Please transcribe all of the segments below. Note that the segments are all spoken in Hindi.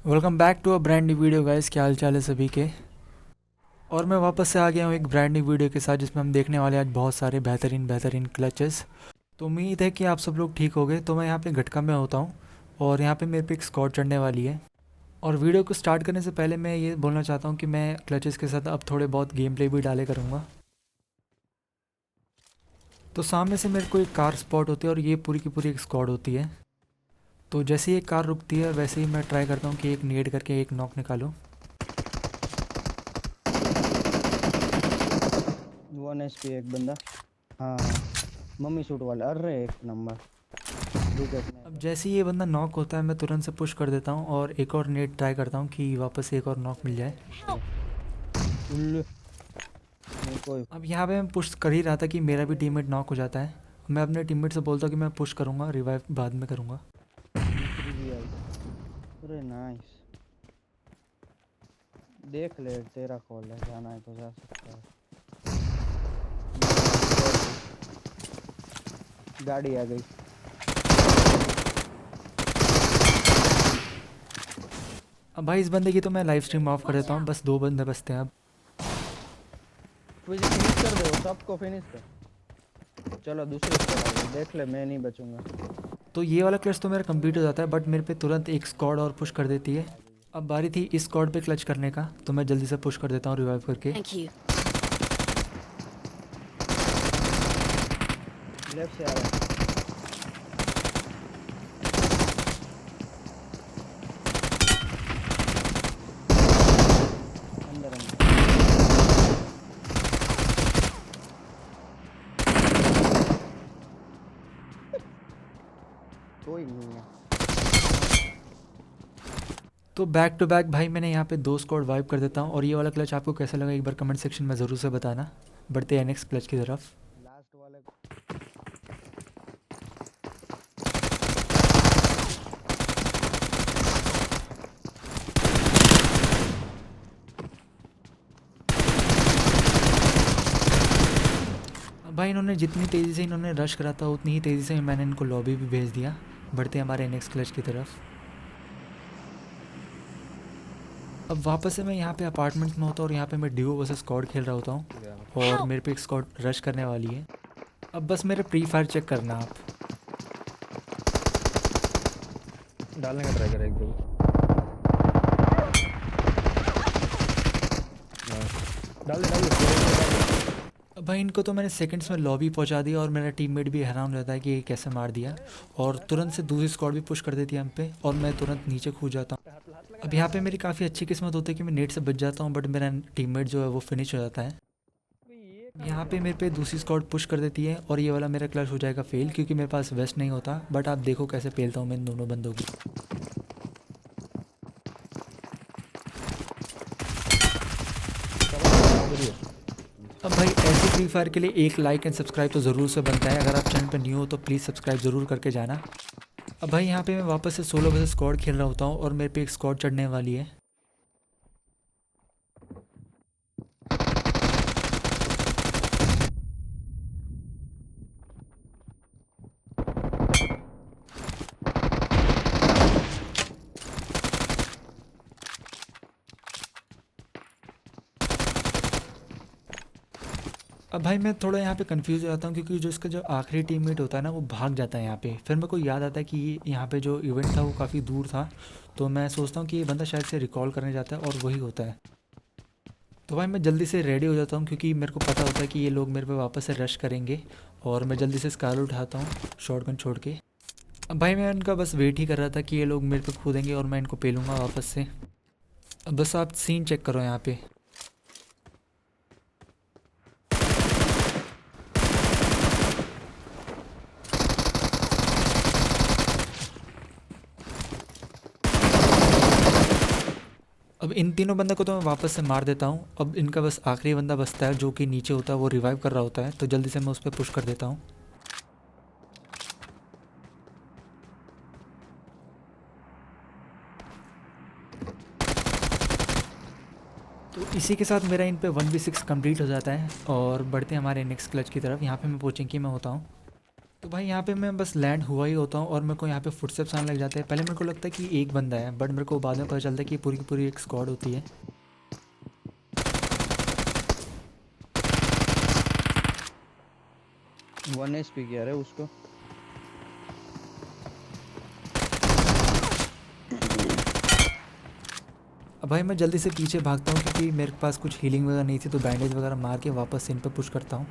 Welcome back to a brand new video guys. क्या हाल चाल है सभी के। और मैं वापस से आ गया हूँ एक ब्रांड न्यू वीडियो के साथ जिसमें हम देखने वाले हैं आज बहुत सारे बेहतरीन क्लचेस। तो उम्मीद है कि आप सब लोग ठीक हो गए। तो मैं यहाँ पे घटका में होता हूँ और यहाँ पे मेरे पे एक स्क्वाड चढ़ने वाली है। और वीडियो को स्टार्ट करने से पहले मैं ये बोलना चाहता हूँ कि मैं क्लचेस के साथ अब थोड़े बहुत गेम प्ले भी डाले करूँगा। तो सामने से मेरे को एक कार स्पॉट होती है और ये पूरी की पूरी एक स्क्वाड होती है। तो जैसे ही एक कार रुकती है वैसे ही मैं ट्राई करता हूँ कि एक नेड करके एक नॉक निकालूँ। 1 HP एक बंदा। हाँ मम्मी शूट वाला, अरे एक नंबर विकेट में अब है। जैसे ही ये बंदा नॉक होता है मैं तुरंत से पुश कर देता हूँ और एक और नेट ट्राई करता हूँ कि वापस से एक और नॉक मिल जाए। उल्लू, मेरे को अब यहाँ पे मैं पुश कर ही रहा था कि मेरा भी टीममेट नॉक हो जाता है। मैं अपने टीममेट से बोलता हूँ कि मैं पुश करूँगा, रिवाइव बाद में करूँगा। दूसरी भी आई। अरे नाइस, देख ले तेरा कॉल है, जाना है तो जा सकता है। गाड़ी आ गई। अब भाई इस बंदे की तो मैं लाइव स्ट्रीम ऑफ कर देता हूँ, बस 2 बंदे बचते हैं अब। मुझे फिनिश कर दे, वो सबको फिनिश कर। चलो दूसरी स्क्वाड आ गई, देख ले मैं नहीं बचूंगा। तो ये वाला क्लच तो मेरा कंप्लीट हो जाता है बट मेरे पे तुरंत एक स्क्वाड और पुश कर देती है। आ गई है। अब बारी थी इस स्क्वाड पे क्लच करने का, तो मैं जल्दी से पुश कर देता हूँ रिवाइव करके। Thank you. लेफ्ट से आ रहा है। अंदर अंदर कोई नहीं है। तो बैक टू बैक भाई मैंने यहाँ पे 2 स्क्वाड वाइप कर देता हूँ। और ये वाला क्लच आपको कैसा लगा एक बार कमेंट सेक्शन में ज़रूर से बताना। बढ़ते हैं नेक्स्ट क्लच की तरफ। लास्ट वाले भाई इन्होंने जितनी तेज़ी से इन्होंने रश करा था उतनी ही तेज़ी से मैंने इनको लॉबी भी भेज दिया। बढ़ते हैं हमारे नेक्स्ट क्लच की तरफ। अब वापस से मैं यहाँ पे अपार्टमेंट में होता हूँ और यहाँ पे मैं ड्यूओ वर्सेस स्क्वाड खेल रहा होता हूँ और Help! मेरे पे एक स्क्वाड रश करने वाली है। अब बस मेरे प्री फायर चेक करना आप। डालने का ट्राई करें एक दो। डाल दे। अब भाई इनको तो मैंने सेकंड्स में लॉबी पहुँचा दिया और मेरा टीममेट भी हैरान हो जाता है कि ये कैसे मार दिया। और तुरंत से दूसरी स्क्वाड भी पुश कर देती है हम पे और मैं तुरंत नीचे कूद जाता हूँ। अब यहाँ पे मेरी काफ़ी अच्छी किस्मत होती है कि मैं नेट से बच जाता हूँ बट मेरा टीममेट जो है वो फिनिश हो जाता है। यहाँ पे मेरे पे दूसरी स्क्वाड पुश कर देती है और ये वाला मेरा क्लच हो जाएगा फेल क्योंकि मेरे पास वेस्ट नहीं होता। बट आप देखो कैसे पेलता हूँ मैं इन दोनों बंदों की। अब भाई ऐसे फ्री फायर के लिए एक लाइक एंड सब्सक्राइब तो ज़रूर से बनता है। अगर आप चैनल पर न्यू हो तो प्लीज़ सब्सक्राइब ज़रूर करके जाना। अब भाई यहाँ पे मैं वापस से 16 वर्सेस स्क्वाड खेल रहा होता हूँ और मेरे पे एक स्क्वाड चढ़ने वाली है। अब भाई मैं थोड़ा यहाँ पे कंफ्यूज हो जाता हूँ क्योंकि जो इसका जो आखिरी टीममेट होता है ना वो भाग जाता है यहाँ पे। फिर मेरे को याद आता है कि यहाँ पे जो इवेंट था वो काफ़ी दूर था। तो मैं सोचता हूँ कि ये बंदा शायद से रिकॉल करने जाता है और वही होता है। तो भाई मैं जल्दी से रेडी हो जाता हूँ क्योंकि मेरे को पता होता है कि ये लोग मेरे पे वापस से रश करेंगे। और मैं जल्दी से स्कार उठाता हूँ शॉटगन छोड़ के। अब भाई मैं उनका बस वेट ही कर रहा था कि ये लोग मेरे पे कूदेंगे और मैं इनको पेलूँगा वापस से। अब बस आप सीन चेक करो यहाँ पे। अब इन तीनों बंदों को तो मैं वापस से मार देता हूँ। अब इनका बस आखिरी बंदा बचता है जो कि नीचे होता है, वो रिवाइव कर रहा होता है। तो जल्दी से मैं उस पर पुश कर देता हूँ। तो इसी के साथ मेरा इन पे 1v6 कंप्लीट हो जाता है और बढ़ते हैं हमारे नेक्स्ट क्लच की तरफ। यहाँ पे मैं पोचिंकी में होता हूँ। तो भाई यहाँ पे मैं बस लैंड हुआ ही होता हूँ और मेरे को यहाँ पे फुटस्टेप्स आने लग जाते हैं। पहले मेरे को लगता है कि एक बंदा है, बट मेरे को बाद में पता चलता है कि पूरी की पूरी एक स्क्वाड होती है। 1 HP किया रे उसको। अब भाई मैं जल्दी से पीछे भागता हूँ क्योंकि मेरे पास कुछ हीलिंग वगैरह नहीं थी, तो बैंडेज वगैरह मार के वापस इन पे पुश करता हूँ।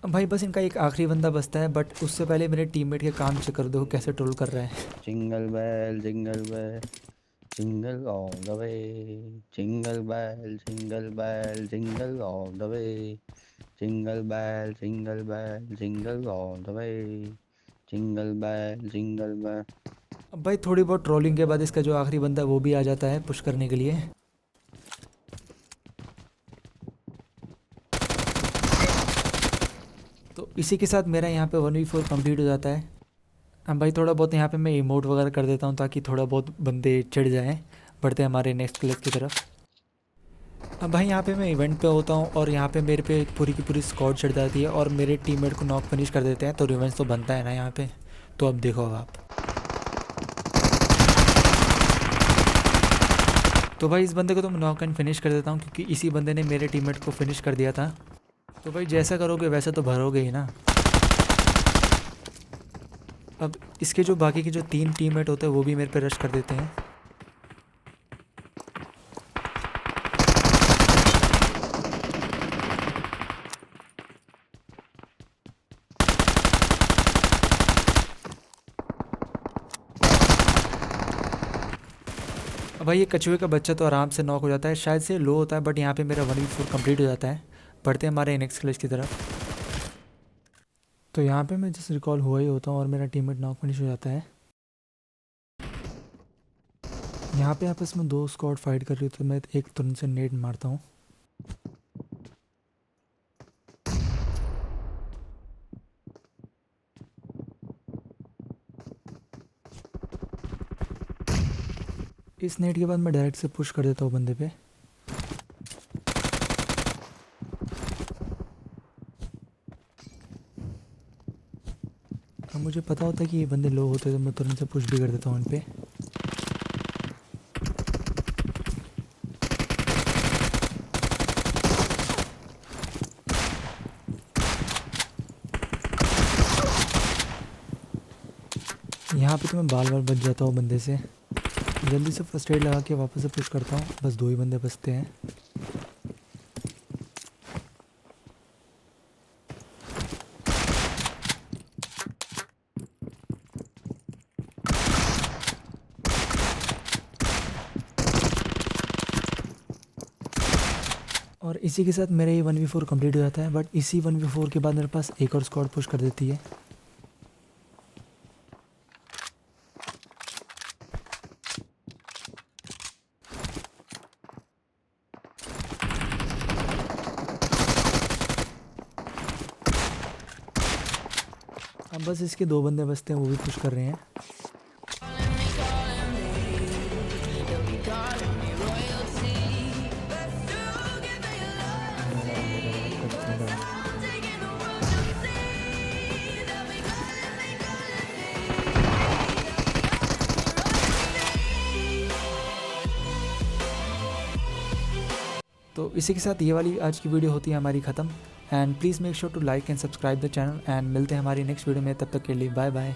अब भाई बस इनका एक आखिरी बंदा बचता है, बट उससे पहले मेरे टीममेट के काम चेक कर दो कैसे ट्रोल कर रहा है। Jingle bell jingle all the way, jingle bell jingle all the way, jingle bell jingle all the way, jingle bell. अब भाई थोड़ी बहुत ट्रोलिंग के बाद इसका जो आखिरी बंदा है वो भी आ जाता है पुश करने के लिए। तो इसी के साथ मेरा यहाँ पे 1v4 कंप्लीट हो जाता है। अब भाई थोड़ा बहुत यहाँ पे मैं इमोट वगैरह कर देता हूँ ताकि थोड़ा बहुत बंदे चिढ़ जाएं, बढ़ते हैं हमारे नेक्स्ट क्लिप की तरफ। अब भाई यहाँ पे मैं इवेंट पे होता हूँ और यहाँ पे मेरे पे पूरी की पूरी स्क्वाड चढ़ जाती है और मेरे टीममेट को नॉक फिनिश कर देते हैं, तो रिवेंज तो बनता है ना यहाँ पे। तो अब देखो आप। तो भाई इस बंदे को तो मैं नॉक एंड फिनिश कर देता हूँ क्योंकि इसी बंदे ने मेरे टीममेट को फिनिश कर दिया था। तो भाई जैसा करोगे वैसे तो भरोगे ही ना। अब इसके जो बाकी के जो 3 टीममेट होते हैं वो भी मेरे पे रश कर देते हैं। अब भाई ये कछुए का बच्चा तो आराम से नॉक हो जाता है, शायद से लो होता है, बट यहाँ पे मेरा 1v4 कंप्लीट हो जाता है। बढ़ते हैं हमारे नेक्स्ट क्लिप की तरफ। तो यहाँ पे मैं जस्ट रिकॉल हुआ ही होता हूँ और मेरा टीममेट नॉक फिनिश हो जाता है। यहाँ पे आपस में 2 स्क्वाड फाइट कर रही, तो मैं एक तुरंत से नेट मारता हूँ। इस नेट के बाद मैं डायरेक्ट से पुश कर देता हूँ बंदे पे। अब मुझे पता होता है कि ये बंदे लो होते हैं तो मैं तुरंत से पुश भी कर देता हूँ इन पे। यहाँ पे तो मैं बार बार बच जाता हूँ बंदे से। जल्दी से फर्स्ट एड लगा के वापस से पुश करता हूँ, बस 2 ही बंदे बचते हैं। और इसी के साथ मेरा ये 1v4 कंप्लीट हो जाता है, बट इसी 1v4 के बाद मेरे पास एक और स्क्वाड पुश कर देती है। अब बस इसके 2 बंदे बचते हैं, वो भी पुश कर रहे हैं। तो इसी के साथ ये वाली आज की वीडियो होती है हमारी ख़त्म। And please make sure to like and subscribe the channel, and मिलते हैं हमारी नेक्स्ट वीडियो में। तब तक के लिए बाय बाय।